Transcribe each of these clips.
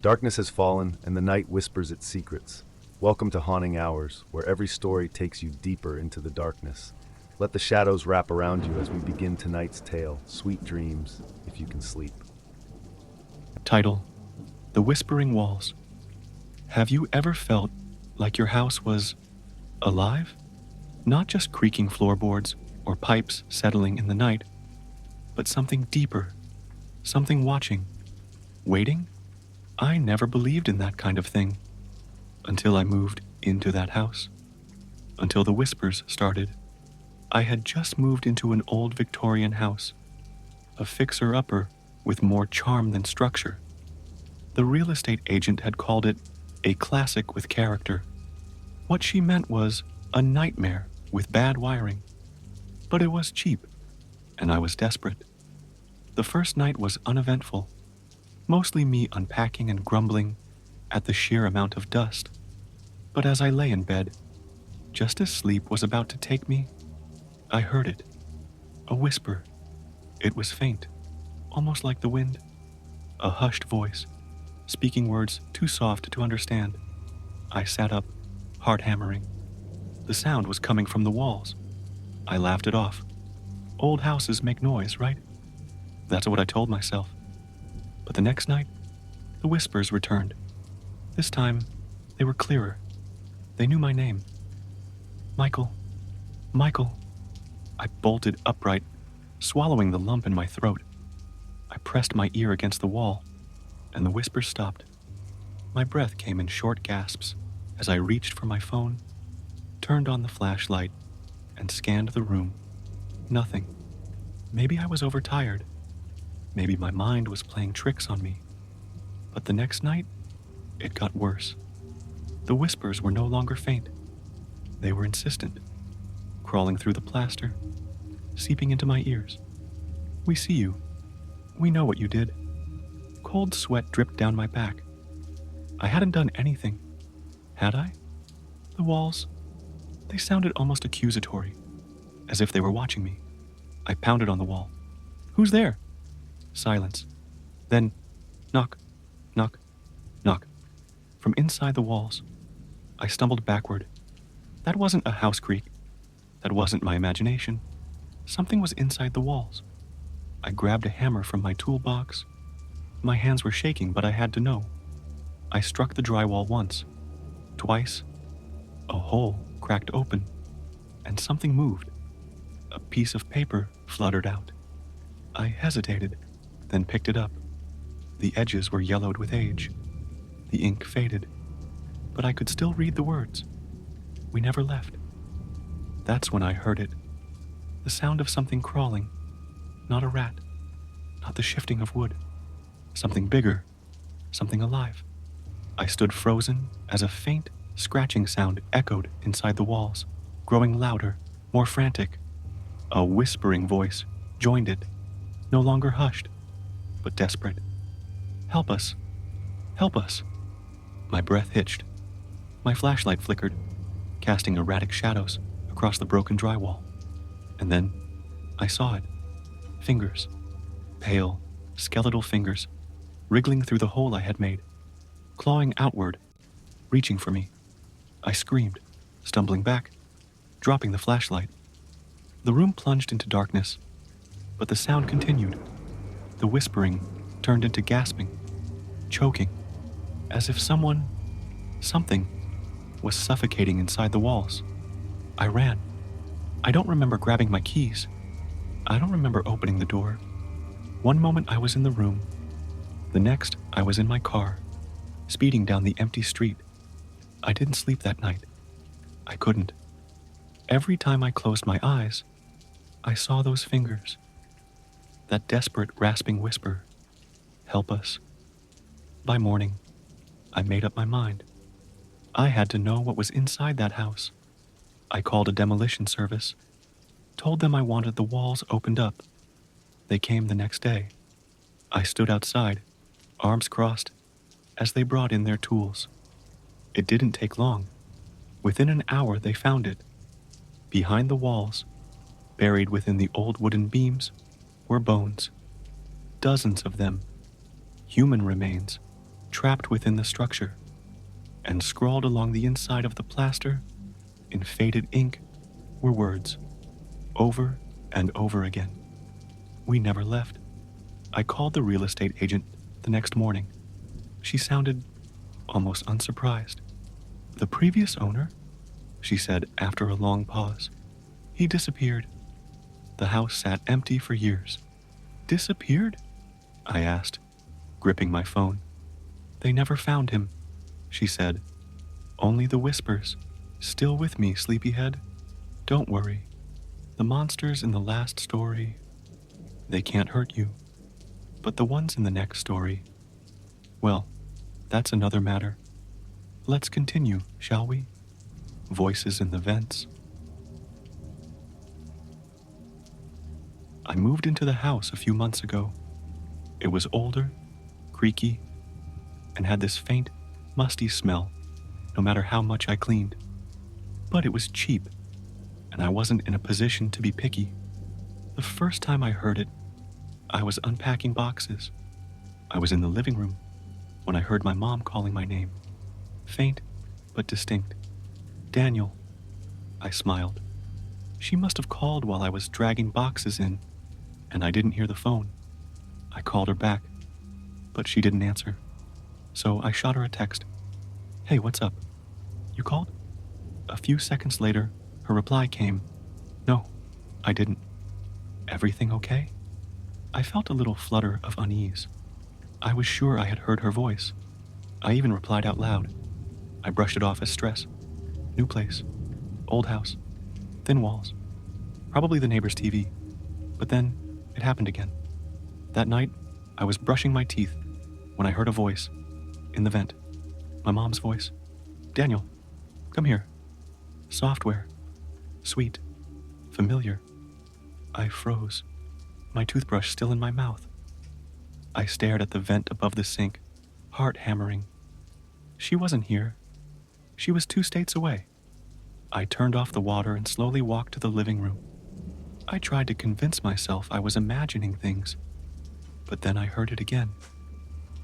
Darkness has fallen, and the night whispers its secrets. Welcome to Haunting Hours, where every story takes you deeper into the darkness. Let the shadows wrap around you as we begin tonight's tale. Sweet dreams, if you can sleep. Title: The Whispering Walls. Have you ever felt like your house was alive? Not just creaking floorboards or pipes settling in the night, but something deeper, something watching, waiting? I never believed in that kind of thing until I moved into that house, until the whispers started. I had just moved into an old Victorian house, a fixer-upper with more charm than structure. The real estate agent had called it a classic with character. What she meant was a nightmare with bad wiring. But it was cheap, and I was desperate. The first night was uneventful, mostly me unpacking and grumbling at the sheer amount of dust. But as I lay in bed, just as sleep was about to take me, I heard it. A whisper. It was faint, almost like the wind. A hushed voice, speaking words too soft to understand. I sat up, heart hammering. The sound was coming from the walls. I laughed it off. Old houses make noise, right? That's what I told myself. But the next night, the whispers returned. This time, they were clearer. They knew my name. Michael. Michael. I bolted upright, swallowing the lump in my throat. I pressed my ear against the wall, and the whispers stopped. My breath came in short gasps as I reached for my phone, turned on the flashlight, and scanned the room. Nothing. Maybe I was overtired. Maybe my mind was playing tricks on me. But the next night, it got worse. The whispers were no longer faint. They were insistent, crawling through the plaster, seeping into my ears. We see you. We know what you did. Cold sweat dripped down my back. I hadn't done anything. Had I? The walls, they sounded almost accusatory, as if they were watching me. I pounded on the wall. Who's there? Silence. Then, knock, knock, knock. From inside the walls, I stumbled backward. That wasn't a house creak. That wasn't my imagination. Something was inside the walls. I grabbed a hammer from my toolbox. My hands were shaking, but I had to know. I struck the drywall once, twice. A hole cracked open, and something moved. A piece of paper fluttered out. I hesitated, then picked it up. The edges were yellowed with age. The ink faded, but I could still read the words. We never left. That's when I heard it. The sound of something crawling. Not a rat. Not the shifting of wood. Something bigger. Something alive. I stood frozen as a faint, scratching sound echoed inside the walls, growing louder, more frantic. A whispering voice joined it, no longer hushed, but desperate. Help us. Help us. My breath hitched. My flashlight flickered, casting erratic shadows across the broken drywall. And then I saw it. Fingers. Pale, skeletal fingers, wriggling through the hole I had made, clawing outward, reaching for me. I screamed, stumbling back, dropping the flashlight. The room plunged into darkness, but the sound continued. The whispering turned into gasping, choking, as if something, was suffocating inside the walls. I ran. I don't remember grabbing my keys. I don't remember opening the door. One moment I was in the room. The next, I was in my car, speeding down the empty street. I didn't sleep that night. I couldn't. Every time I closed my eyes, I saw those fingers. That desperate, rasping whisper. Help us. By morning, I made up my mind. I had to know what was inside that house. I called a demolition service, told them I wanted the walls opened up. They came the next day. I stood outside, arms crossed, as they brought in their tools. It didn't take long. Within an hour, they found it. Behind the walls, buried within the old wooden beams, were bones. Dozens of them. Human remains. trapped within the structure, and scrawled along the inside of the plaster in faded ink were words, over and over again. We never left. I called the real estate agent the next morning. She sounded almost unsurprised. The previous owner, she said after a long pause. He disappeared. The house sat empty for years. Disappeared? I asked, gripping my phone. They never found him, she said. Only the whispers. Still with me, sleepyhead? Don't worry. The monsters in the last story, they can't hurt you. But the ones in the next story, well, that's another matter. Let's continue, shall we? Voices in the vents. I moved into the house a few months ago. It was older, creaky, and had this faint, musty smell, no matter how much I cleaned. But it was cheap, and I wasn't in a position to be picky. The first time I heard it, I was unpacking boxes. I was in the living room when I heard my mom calling my name. Faint, but distinct. Daniel. I smiled. She must have called while I was dragging boxes in, and I didn't hear the phone. I called her back, but she didn't answer. So I shot her a text. Hey, what's up? You called? A few seconds later, her reply came. No, I didn't. Everything okay? I felt a little flutter of unease. I was sure I had heard her voice. I even replied out loud. I brushed it off as stress. New place. Old house. Thin walls. Probably the neighbor's TV. But then, it happened again. That night, I was brushing my teeth when I heard a voice in the vent. My mom's voice. Daniel, come here. Software. Sweet. Familiar. I froze, my toothbrush still in my mouth. I stared at the vent above the sink, heart hammering. She wasn't here. She was 2 states away. I turned off the water and slowly walked to the living room. I tried to convince myself I was imagining things, but then I heard it again.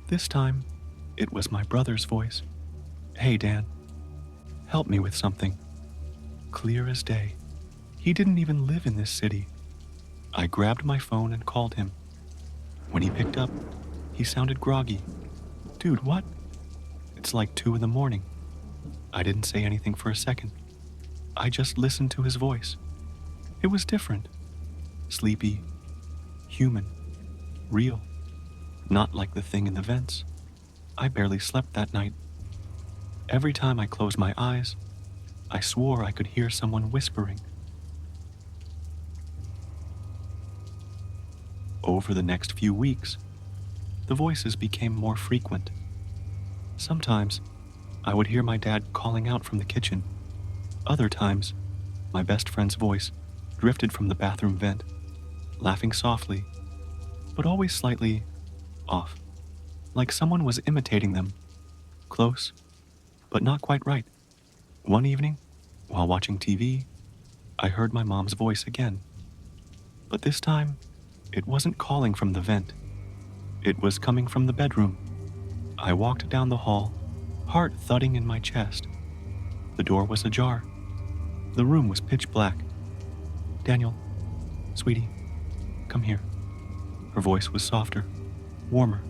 This time, it was my brother's voice. Hey, Dan. Help me with something. Clear as day. He didn't even live in this city. I grabbed my phone and called him. When he picked up, he sounded groggy. Dude, what? It's like 2 a.m. I didn't say anything for a second. I just listened to his voice. It was different. Sleepy. Human. Real. Not like the thing in the vents. I barely slept that night. Every time I closed my eyes, I swore I could hear someone whispering. Over the next few weeks, the voices became more frequent. Sometimes, I would hear my dad calling out from the kitchen. Other times, my best friend's voice drifted from the bathroom vent, laughing softly, but always slightly off, like someone was imitating them. Close, but not quite right. One evening, while watching TV, I heard my mom's voice again. But this time, it wasn't calling from the vent. It was coming from the bedroom. I walked down the hall, heart thudding in my chest. The door was ajar. The room was pitch black. Daniel, sweetie, come here. Her voice was softer, warmer,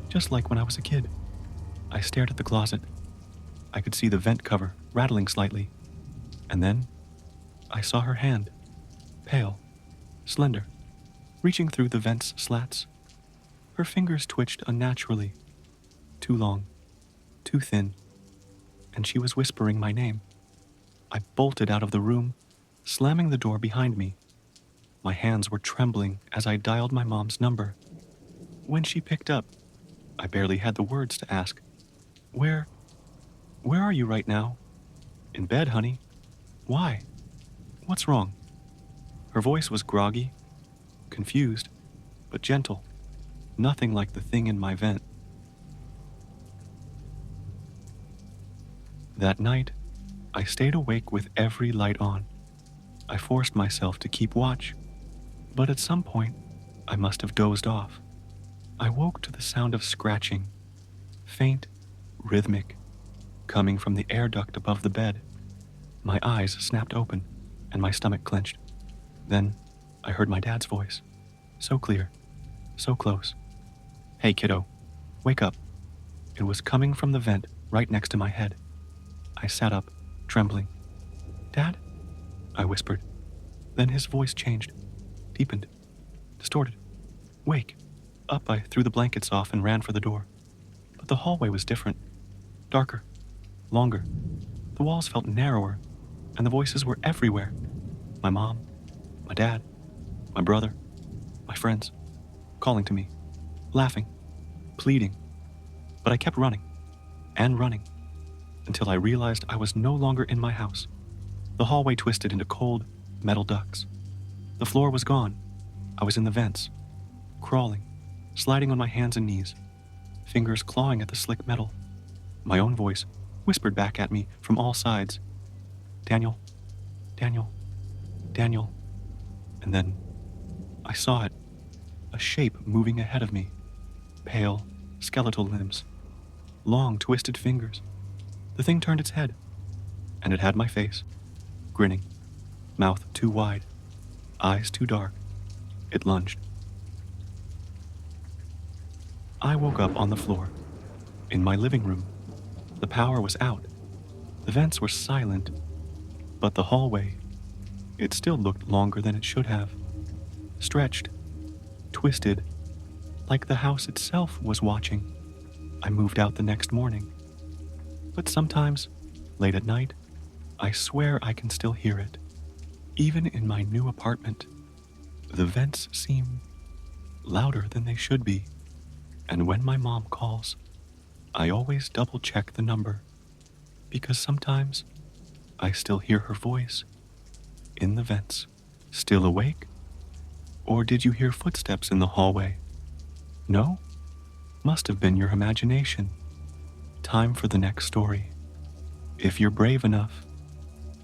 just like when I was a kid. I stared at the closet. I could see the vent cover rattling slightly. And then, I saw her hand, pale, slender, reaching through the vent's slats. Her fingers twitched unnaturally, too long, too thin, and she was whispering my name. I bolted out of the room, slamming the door behind me. My hands were trembling as I dialed my mom's number. When she picked up, I barely had the words to ask, Where are you right now? In bed, honey. Why? What's wrong? Her voice was groggy, confused, but gentle. Nothing like the thing in my vent. That night, I stayed awake with every light on. I forced myself to keep watch, but at some point, I must have dozed off. I woke to the sound of scratching, faint, rhythmic, coming from the air duct above the bed. My eyes snapped open and my stomach clenched. Then I heard my dad's voice, so clear, so close. "Hey kiddo, wake up." It was coming from the vent right next to my head. I sat up, trembling. "Dad?" I whispered. Then his voice changed, deepened, distorted. "Wake." Up, I threw the blankets off and ran for the door. But the hallway was different, darker, longer. The walls felt narrower, and the voices were everywhere. My mom, my dad, my brother, my friends, calling to me, laughing, pleading. But I kept running, and running, until I realized I was no longer in my house. The hallway twisted into cold, metal ducts. The floor was gone. I was in the vents, crawling, sliding on my hands and knees, fingers clawing at the slick metal. My own voice whispered back at me from all sides, "Daniel, Daniel, Daniel." And then I saw it, a shape moving ahead of me, pale, skeletal limbs, long, twisted fingers. The thing turned its head, and it had my face, grinning, mouth too wide, eyes too dark. It lunged. I woke up on the floor, in my living room. The power was out. The vents were silent, but the hallway, it still looked longer than it should have. Stretched, twisted, like the house itself was watching. I moved out the next morning. But sometimes, late at night, I swear I can still hear it. Even in my new apartment, the vents seem louder than they should be. And when my mom calls, I always double-check the number, because sometimes I still hear her voice in the vents. "Still awake? Or did you hear footsteps in the hallway? No? Must have been your imagination." Time for the next story. If you're brave enough.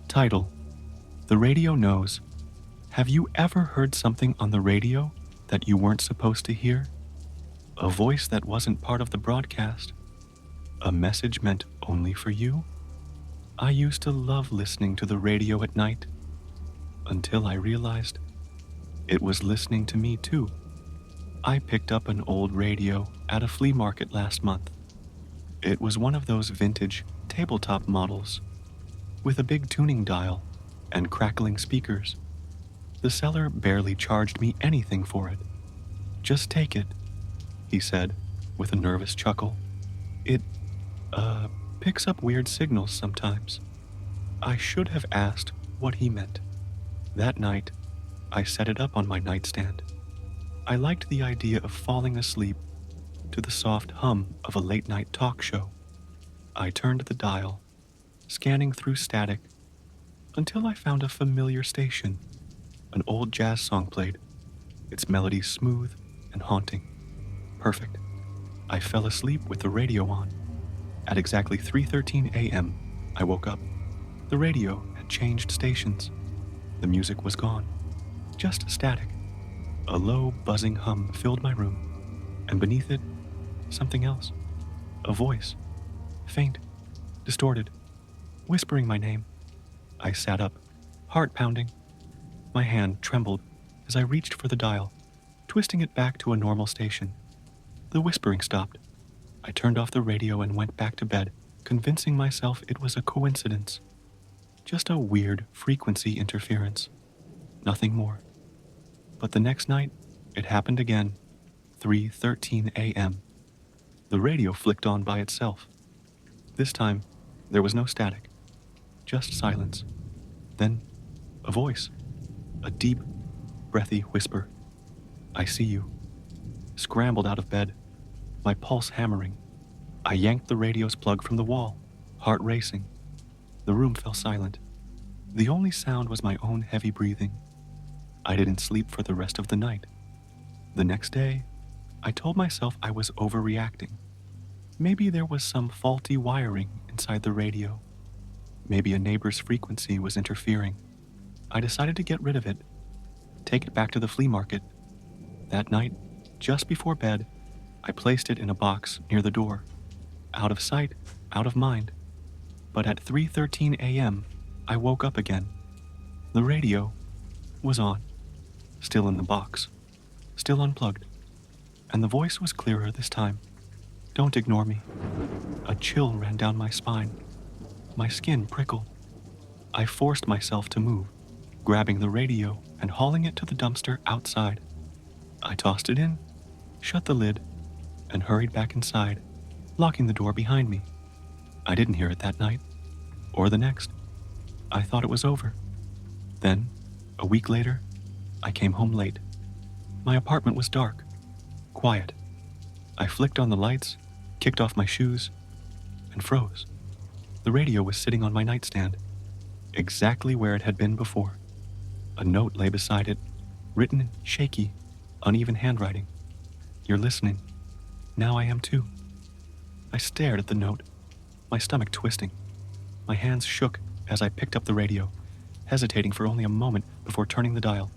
Title: The Radio Knows. Have you ever heard something on the radio that you weren't supposed to hear? A voice that wasn't part of the broadcast? A message meant only for you? I used to love listening to the radio at night, until I realized it was listening to me too. I picked up an old radio at a flea market last month. It was one of those vintage tabletop models, with a big tuning dial and crackling speakers. The seller barely charged me anything for it. "Just take it," he said, with a nervous chuckle. It, picks up weird signals sometimes." I should have asked what he meant. That night, I set it up on my nightstand. I liked the idea of falling asleep to the soft hum of a late-night talk show. I turned the dial, scanning through static, until I found a familiar station. An old jazz song played, its melody smooth and haunting. Perfect. I fell asleep with the radio on. At exactly 3:13 a.m., I woke up. The radio had changed stations. The music was gone. Just static. A low, buzzing hum filled my room, and beneath it, something else. A voice. Faint, distorted, whispering my name. I sat up, heart pounding. My hand trembled as I reached for the dial, twisting it back to a normal station. The whispering stopped. I turned off the radio and went back to bed, convincing myself it was a coincidence. Just a weird frequency interference. Nothing more. But the next night, it happened again, 3:13 a.m. The radio flicked on by itself. This time, there was no static, just silence. Then, a voice, a deep, breathy whisper. "I see you." Scrambled out of bed, my pulse hammering. I yanked the radio's plug from the wall, heart racing. The room fell silent. The only sound was my own heavy breathing. I didn't sleep for the rest of the night. The next day, I told myself I was overreacting. Maybe there was some faulty wiring inside the radio. Maybe a neighbor's frequency was interfering. I decided to get rid of it, take it back to the flea market. That night, just before bed, I placed it in a box near the door. out of sight, out of mind. But at 3:13 a.m., I woke up again. The radio was on, still in the box, still unplugged, and the voice was clearer this time. Don't ignore me. A chill ran down my spine. My skin prickled. I forced myself to move, grabbing the radio and hauling it to the dumpster outside. I tossed it in, shut the lid, and hurried back inside, locking the door behind me. I didn't hear it that night, or the next. I thought it was over. Then, a week later, I came home late. My apartment was dark, quiet. I flicked on the lights, kicked off my shoes, and froze. The radio was sitting on my nightstand, exactly where it had been before. A note lay beside it, written in shaky, uneven handwriting. You're listening. Now I am too. I stared at the note, my stomach twisting. My hands shook as I picked up the radio, hesitating for only a moment before turning the dial.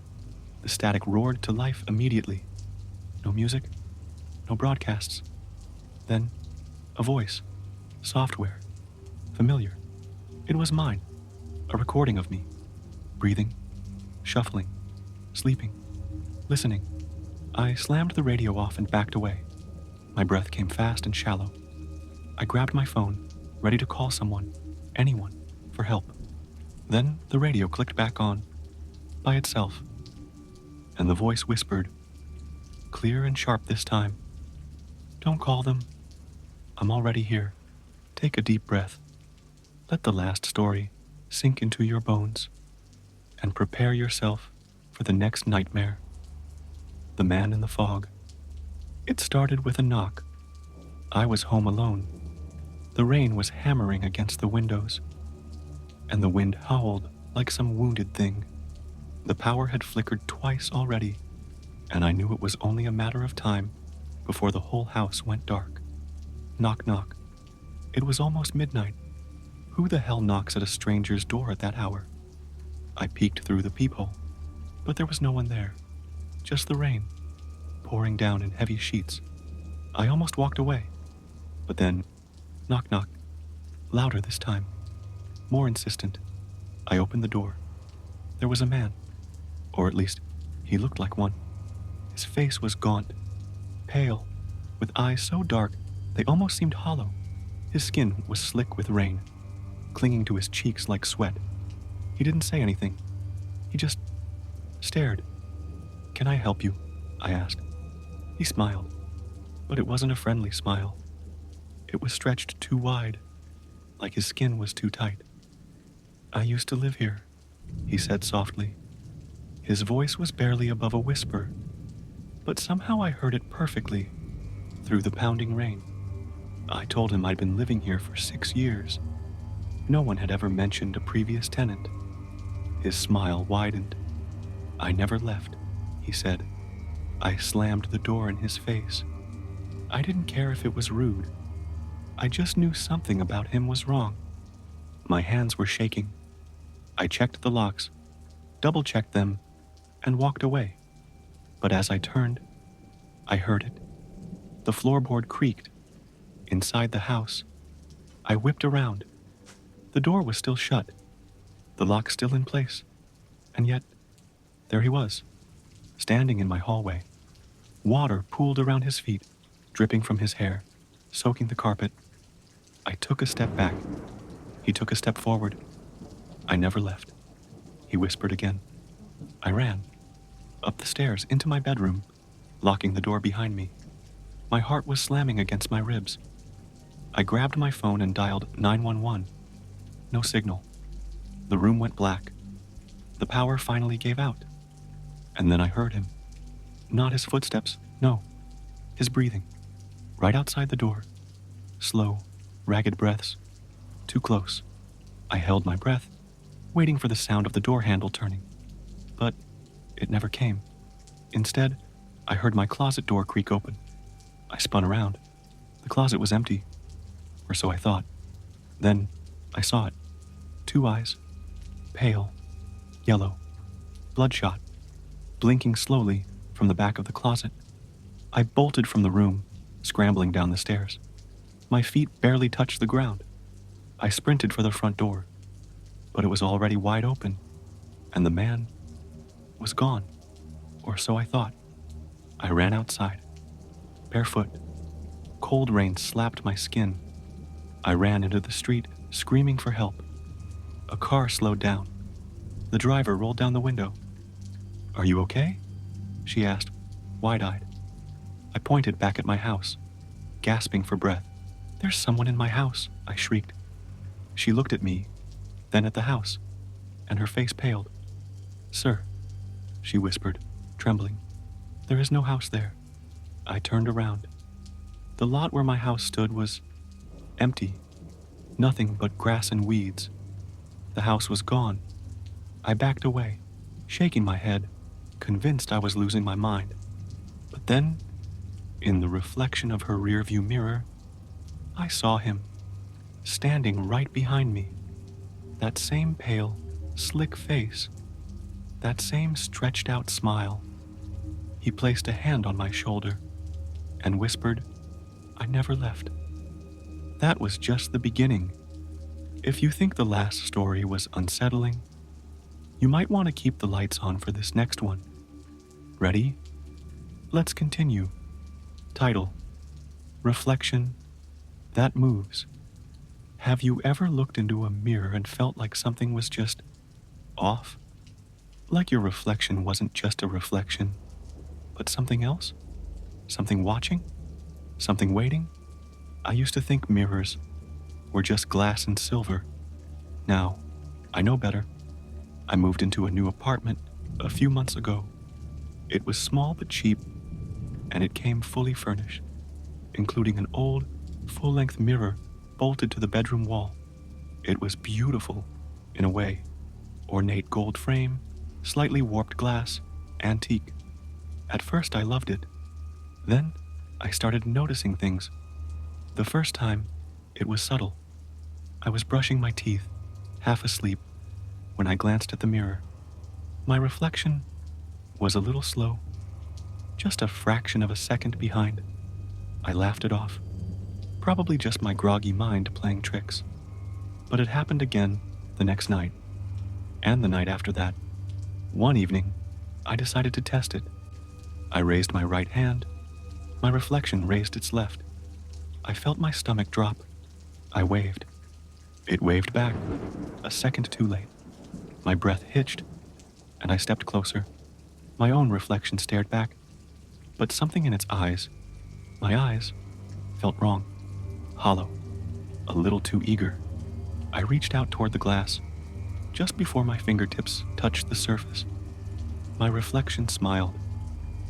The static roared to life immediately. No music, no broadcasts. Then, a voice, software, familiar. It was mine, a recording of me, breathing, shuffling, sleeping, listening. I slammed the radio off and backed away. My breath came fast and shallow. I grabbed my phone, ready to call someone, anyone, for help. Then the radio clicked back on, by itself, and the voice whispered, clear and sharp this time. Don't call them. I'm already here. Take a deep breath. Let the last story sink into your bones, and prepare yourself for the next nightmare. The Man in the Fog. It started with a knock. I was home alone. The rain was hammering against the windows, and the wind howled like some wounded thing. The power had flickered twice already, and I knew it was only a matter of time before the whole house went dark. Knock, knock. It was almost midnight. Who the hell knocks at a stranger's door at that hour? I peeked through the peephole, but there was no one there. Just the rain, pouring down in heavy sheets. I almost walked away, but then, knock, knock. Louder this time, more insistent. I opened the door. There was a man, or at least, he looked like one. His face was gaunt, pale, with eyes so dark they almost seemed hollow. His skin was slick with rain, clinging to his cheeks like sweat. He didn't say anything. He just stared. Can I help you? I asked. He smiled, but it wasn't a friendly smile. It was stretched too wide, like his skin was too tight. I used to live here, he said softly. His voice was barely above a whisper, but somehow I heard it perfectly through the pounding rain. I told him I'd been living here for 6 years. No one had ever mentioned a previous tenant. His smile widened. I never left, he said. I slammed the door in his face. I didn't care if it was rude. I just knew something about him was wrong. My hands were shaking. I checked the locks, double-checked them, and walked away. But as I turned, I heard it. The floorboard creaked. Inside the house, I whipped around. The door was still shut, the lock still in place, and yet, there he was, standing in my hallway. Water pooled around his feet, dripping from his hair, soaking the carpet. I took a step back. He took a step forward. I never left. He whispered again. I ran, up the stairs into my bedroom, locking the door behind me. My heart was slamming against my ribs. I grabbed my phone and dialed 911. No signal. The room went black. The power finally gave out. And then I heard him. Not his footsteps, no. His breathing. Right outside the door. Slow, ragged breaths. Too close. I held my breath, waiting for the sound of the door handle turning. But it never came. Instead, I heard my closet door creak open. I spun around. The closet was empty. Or so I thought. Then I saw it. 2 eyes. Pale. Yellow. Bloodshot. Blinking slowly from the back of the closet. I bolted from the room, scrambling down the stairs. My feet barely touched the ground. I sprinted for the front door, but it was already wide open, and the man was gone, or so I thought. I ran outside, barefoot. Cold rain slapped my skin. I ran into the street, screaming for help. A car slowed down. The driver rolled down the window. "Are you okay?" she asked, wide-eyed. I pointed back at my house, gasping for breath. "There's someone in my house," I shrieked. She looked at me, then at the house, and her face paled. "Sir," she whispered, trembling, "there is no house there." I turned around. The lot where my house stood was empty, nothing but grass and weeds. The house was gone. I backed away, shaking my head, convinced I was losing my mind. But then, in the reflection of her rearview mirror, I saw him, standing right behind me. That same pale, slick face, that same stretched out smile. He placed a hand on my shoulder and whispered, "I never left." That was just the beginning. If you think the last story was unsettling, you might want to keep the lights on for this next one. Ready? Let's continue. Title: Reflection That Moves. Have you ever looked into a mirror and felt like something was just off? Like your reflection wasn't just a reflection, but something else? Something watching? Something waiting? I used to think mirrors were just glass and silver. Now, I know better. I moved into a new apartment a few months ago. It was small but cheap, and it came fully furnished, including an old, full-length mirror bolted to the bedroom wall. It was beautiful, in a way. Ornate gold frame, slightly warped glass, antique. At first I loved it. Then I started noticing things. The first time, it was subtle. I was brushing my teeth, half asleep, when I glanced at the mirror. My reflection was a little slow, just a fraction of a second behind. I laughed it off. Probably just my groggy mind playing tricks. But it happened again the next night, and the night after that. One evening, I decided to test it. I raised my right hand. My reflection raised its left. I felt my stomach drop. I waved. It waved back, a second too late. My breath hitched, and I stepped closer. My own reflection stared back, but something in its eyes, my eyes, felt wrong, hollow, a little too eager. I reached out toward the glass, just before my fingertips touched the surface. My reflection smiled.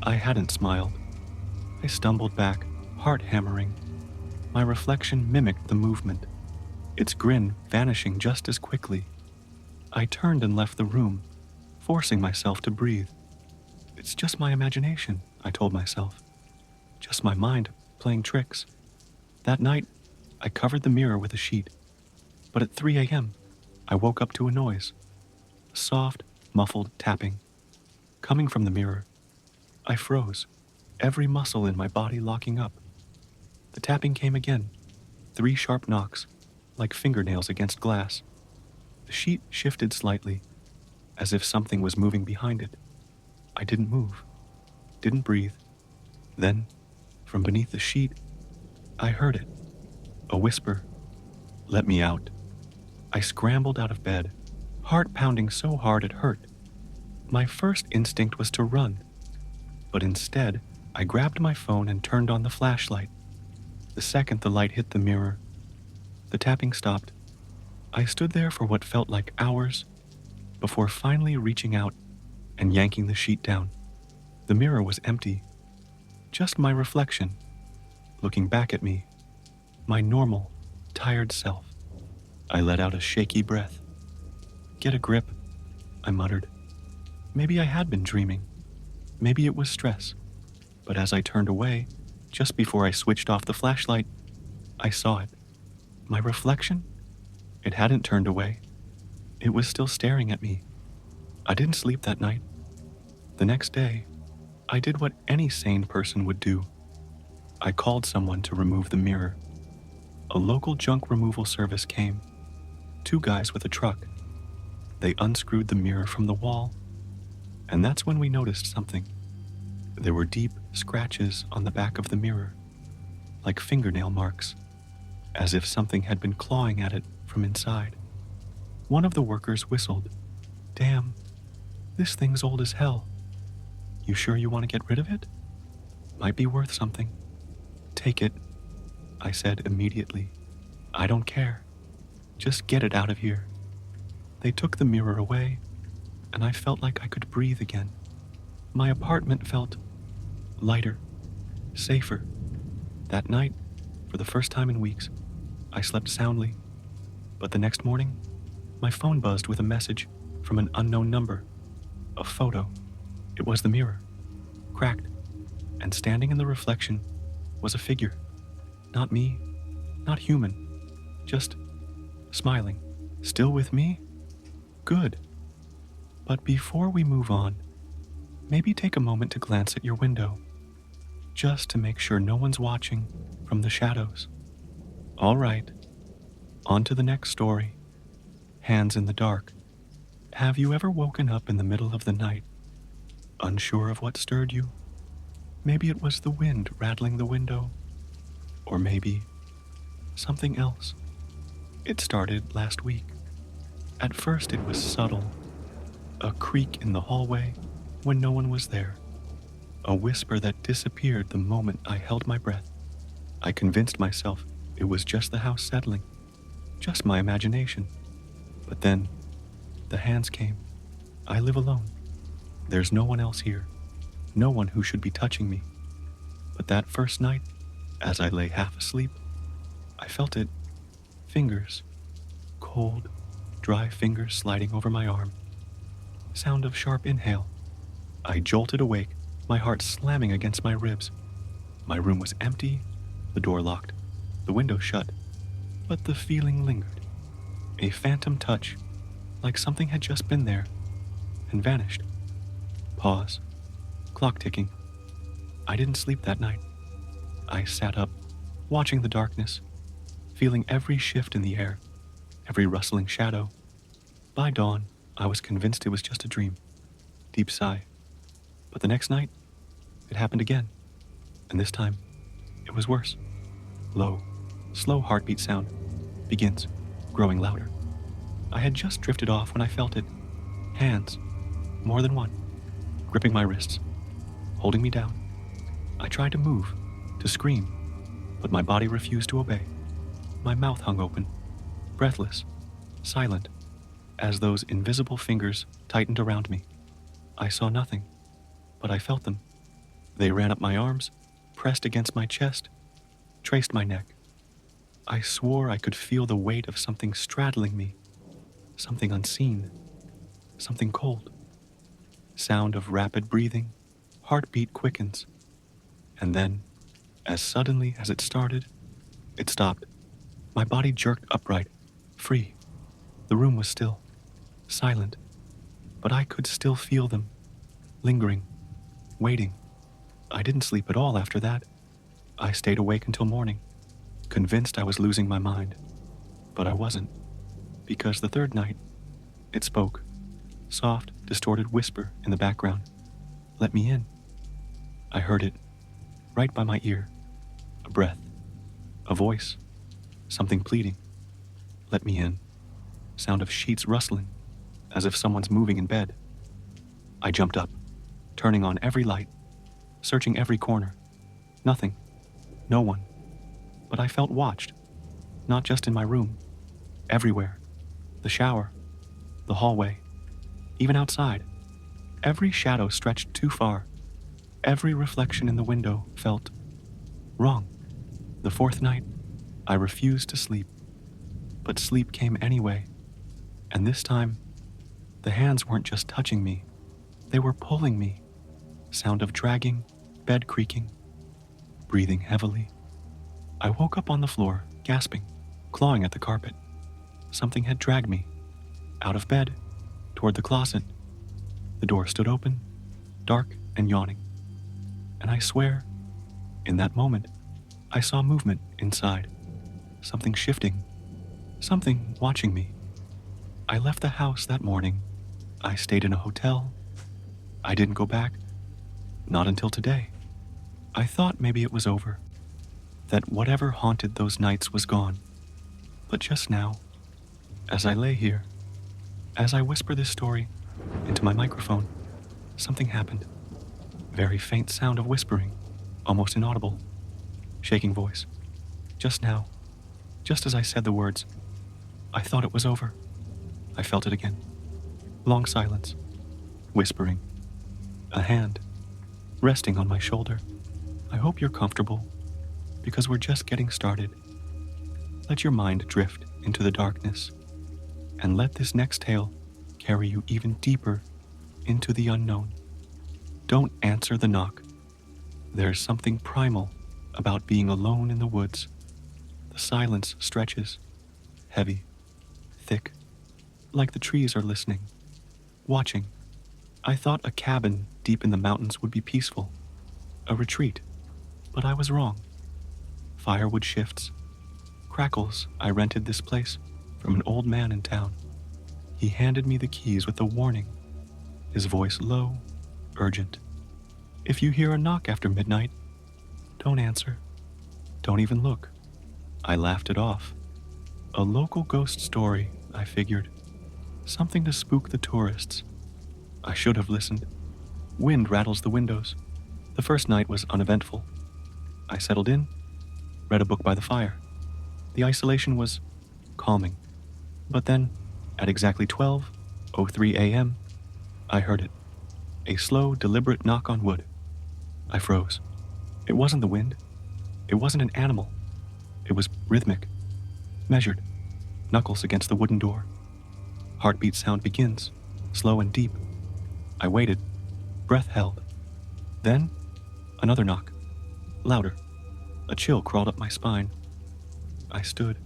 I hadn't smiled. I stumbled back, heart hammering. My reflection mimicked the movement, its grin vanishing just as quickly. I turned and left the room, forcing myself to breathe. It's just my imagination, I told myself. Just my mind playing tricks. That night, I covered the mirror with a sheet. But at 3 a.m., I woke up to a noise. A soft, muffled tapping. Coming from the mirror. I froze, every muscle in my body locking up. The tapping came again, 3 sharp knocks, like fingernails against glass. The sheet shifted slightly, as if something was moving behind it. I didn't move, didn't breathe. Then, from beneath the sheet, I heard it, a whisper, "Let me out." I scrambled out of bed, heart pounding so hard it hurt. My first instinct was to run, but instead, I grabbed my phone and turned on the flashlight. The second the light hit the mirror, the tapping stopped. I stood there for what felt like hours before finally reaching out and yanking the sheet down. The mirror was empty, just my reflection, looking back at me, my normal, tired self. I let out a shaky breath. "Get a grip," I muttered. Maybe I had been dreaming. Maybe it was stress. But as I turned away, just before I switched off the flashlight, I saw it. My reflection? It hadn't turned away. It was still staring at me. I didn't sleep that night. The next day, I did what any sane person would do. I called someone to remove the mirror. a local junk removal service came. 2 guys with a truck. They unscrewed the mirror from the wall, and that's when we noticed something. There were deep scratches on the back of the mirror, like fingernail marks, as if something had been clawing at it from inside. One of the workers whistled. "Damn, this thing's old as hell. You sure you want to get rid of it? Might be worth something." "Take it," I said immediately. "I don't care. Just get it out of here." They took the mirror away, and I felt like I could breathe again. My apartment felt lighter, safer. That night, for the first time in weeks, I slept soundly. But the next morning, my phone buzzed with a message from an unknown number. A photo. It was the mirror, cracked, and standing in the reflection was a figure. Not me, not human, just smiling. "Still with me? Good. But before we move on, maybe take a moment to glance at your window, just to make sure no one's watching from the shadows." All right, on to the next story. Hands in the dark. Have you ever woken up in the middle of the night, unsure of what stirred you? Maybe it was the wind rattling the window, or maybe something else. It started last week. At first it was subtle, a creak in the hallway when no one was there, a whisper that disappeared the moment I held my breath. I convinced myself it was just the house settling, just my imagination. But then, the hands came. I live alone. There's no one else here, no one who should be touching me. But that first night, as I lay half asleep, I felt it. Fingers. Cold, dry fingers sliding over my arm. Sound of sharp inhale. I jolted awake, my heart slamming against my ribs. My room was empty, the door locked, the window shut, but the feeling lingered. A phantom touch, like something had just been there and vanished. Pause. Clock ticking. I didn't sleep that night. I sat up, watching the darkness, feeling every shift in the air, every rustling shadow. By dawn, I was convinced it was just a dream. Deep sigh. But the next night, it happened again. And this time, it was worse. Low, slow heartbeat sound. Begins, growing louder. I had just drifted off when I felt it. Hands, more than one, gripping my wrists, holding me down. I tried to move, to scream, but my body refused to obey. My mouth hung open, breathless, silent, as those invisible fingers tightened around me. I saw nothing, but I felt them. They ran up my arms, pressed against my chest, traced my neck. I swore I could feel the weight of something straddling me, something unseen, something cold. Sound of rapid breathing, heartbeat quickens. And then, as suddenly as it started, it stopped. My body jerked upright, free. The room was still, silent, but I could still feel them, lingering, waiting. I didn't sleep at all after that. I stayed awake until morning, convinced I was losing my mind. But I wasn't, because the third night, it spoke. Soft, distorted whisper in the background. "Let me in." I heard it, right by my ear. A breath, a voice, something pleading. "Let me in." Sound of sheets rustling, as if someone's moving in bed. I jumped up, turning on every light, searching every corner. Nothing. No one. But I felt watched, not just in my room, everywhere. The shower, the hallway, even outside. Every shadow stretched too far. Every reflection in the window felt wrong. The fourth night, I refused to sleep. But sleep came anyway. And this time, the hands weren't just touching me. They were pulling me. Sound of dragging, bed creaking, breathing heavily. I woke up on the floor, gasping, clawing at the carpet. Something had dragged me, out of bed, toward the closet. The door stood open, dark and yawning. And I swear, in that moment, I saw movement inside. something shifting, something watching me. I left the house that morning. I stayed in a hotel. I didn't go back, not until today. I thought maybe it was over, that whatever haunted those nights was gone. But just now, as I lay here, as I whisper this story into my microphone, something happened. Very faint sound of whispering, almost inaudible. Shaking voice. Just now, just as I said the words, I thought it was over. I felt it again. Long silence. Whispering. A hand resting on my shoulder. I hope you're comfortable, because we're just getting started. Let your mind drift into the darkness, and let this next tale carry you even deeper into the unknown. Don't answer the knock. There's something primal about being alone in the woods. The silence stretches, heavy, thick, like the trees are listening, watching. I thought a cabin deep in the mountains would be peaceful, a retreat, but I was wrong. Firewood shifts, crackles. I rented this place from an old man in town. He handed me the keys with a warning, his voice low, urgent. If you hear a knock after midnight, don't answer. Don't even look. I laughed it off. A local ghost story, I figured. Something to spook the tourists. I should have listened. Wind rattles the windows. The first night was uneventful. I settled in, read a book by the fire. The isolation was calming. But then, at exactly 12:03 a.m., I heard it. A slow, deliberate knock on wood. I froze. It wasn't the wind. It wasn't an animal. It was rhythmic, measured, knuckles against the wooden door. Heartbeat sound begins, slow and deep. I waited, breath held. Then, another knock, louder. A chill crawled up my spine. I stood,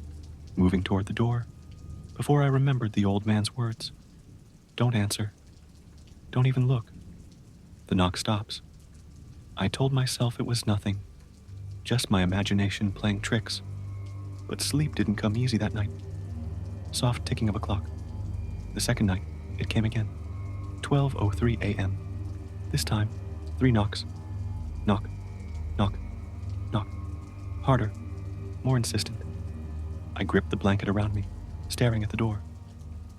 moving toward the door, before I remembered the old man's words. Don't answer. Don't even look. The knock stops. I told myself it was nothing, just my imagination playing tricks. But sleep didn't come easy that night. Soft ticking of a clock. The second night, it came again. 12:03 a.m. This time, 3 knocks. Knock, knock, knock. Harder, more insistent. I gripped the blanket around me, staring at the door.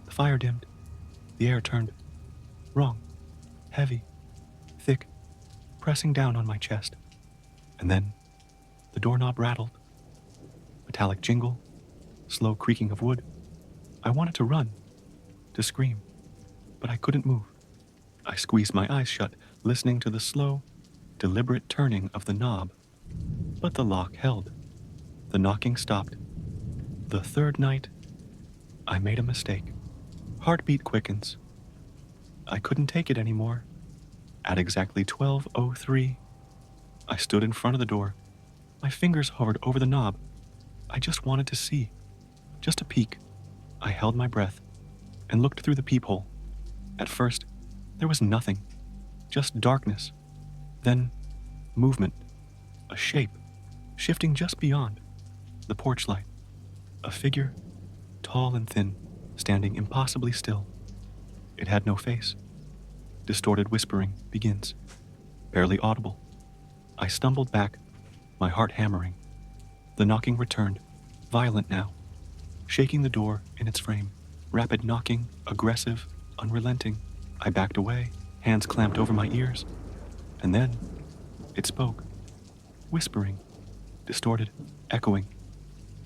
The fire dimmed. The air turned. Wrong. Heavy. Thick. Pressing down on my chest. And then, the doorknob rattled. Metallic jingle. Slow creaking of wood. I wanted to run. To scream. But I couldn't move. I squeezed my eyes shut, listening to the slow, deliberate turning of the knob. But the lock held. The knocking stopped. The third night, I made a mistake. Heartbeat quickens. I couldn't take it anymore. At exactly 12:03, I stood in front of the door. My fingers hovered over the knob. I just wanted to see. Just a peek. I held my breath and looked through the peephole. At first, there was nothing. Just darkness. Then, movement. A shape, shifting just beyond. The porch light. A figure, tall and thin, standing impossibly still. It had no face. Distorted whispering begins, barely audible. I stumbled back, my heart hammering. The knocking returned, violent now, shaking the door in its frame. Rapid knocking, aggressive, unrelenting. I backed away, hands clamped over my ears. And then, it spoke, whispering, distorted, echoing.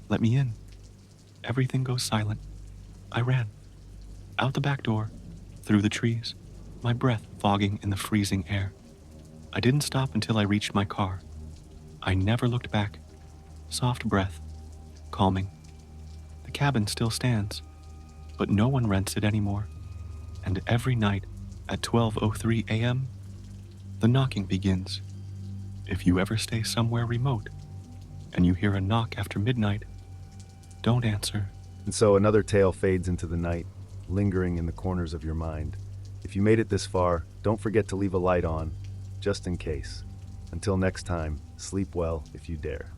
Let me in. Everything goes silent. I ran. Out the back door, through the trees, my breath fogging in the freezing air. I didn't stop until I reached my car. I never looked back. Soft breath, calming. The cabin still stands, but no one rents it anymore. And every night at 12:03 a.m., the knocking begins. If you ever stay somewhere remote and you hear a knock after midnight, don't answer. And so another tale fades into the night, lingering in the corners of your mind. If you made it this far, don't forget to leave a light on, just in case. Until next time, sleep well if you dare.